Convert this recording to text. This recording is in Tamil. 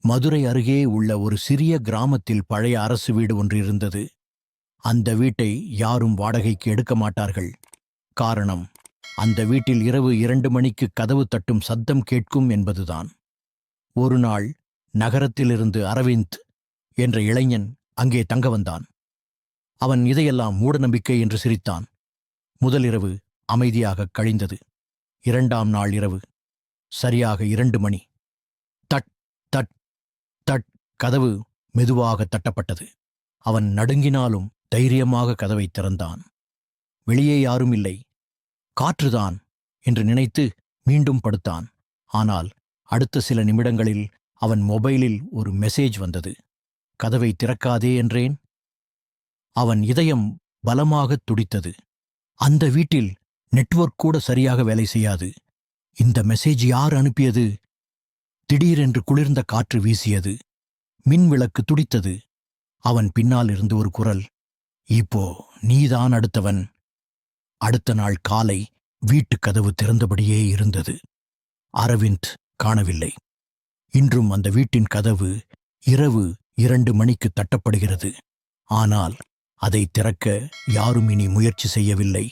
மதுரை அருகே உள்ள ஒரு சிறிய கிராமத்தில் பழைய அரசு வீடு ஒன்று இருந்தது. அந்த வீட்டை யாரும் வாடகைக்கு எடுக்க மாட்டார்கள். காரணம், அந்த வீட்டில் இரவு 2 மணிக்கு கதவு தட்டும் சத்தம் கேட்கும் என்பதுதான். ஒரு நாள் நகரத்திலிருந்து அரவிந்த் என்ற இளைஞன் அங்கே தங்க வந்தான். அவன் இதையெல்லாம் மூடநம்பிக்கை என்று சிரித்தான். முதல் இரவு அமைதியாக கழிந்தது. 2ஆம் நாள் இரவு சரியாக 2 மணி. தட் தட் தட் கதவு மெதுவாக தட்டப்பட்டது. அவன் நடுங்கினாலும் தைரியமாக கதவை திறந்தான். வெளியே யாரும் இல்லை, காற்றுதான் என்று நினைத்து மீண்டும் படுத்தான். ஆனால் அடுத்த சில நிமிடங்களில் அவன் மொபைலில் ஒரு மெசேஜ் வந்தது. கதவை திறக்காதே என்றேன். அவன் இதயம் பலமாக துடித்தது. அந்த வீட்டில் நெட்வொர்க் கூட சரியாக வேலை செய்யாது. இந்த மெசேஜ் யார் அனுப்பியது? திடீரென்று குளிர்ந்த காற்று வீசியது. மின் விளக்கு துடித்தது. அவன் பின்னால் இருந்து ஒரு குரல், இப்போ நீதான் அடுத்தவன். அடுத்த நாள் காலை வீட்டு கதவு திறந்தபடியே இருந்தது. அரவிந்த் காணவில்லை. இன்றும் அந்த வீட்டின் கதவு இரவு 2 மணிக்கு தட்டப்படுகிறது. ஆனால் அதை திறக்க யாரும் இனி முயற்சி செய்யவில்லை.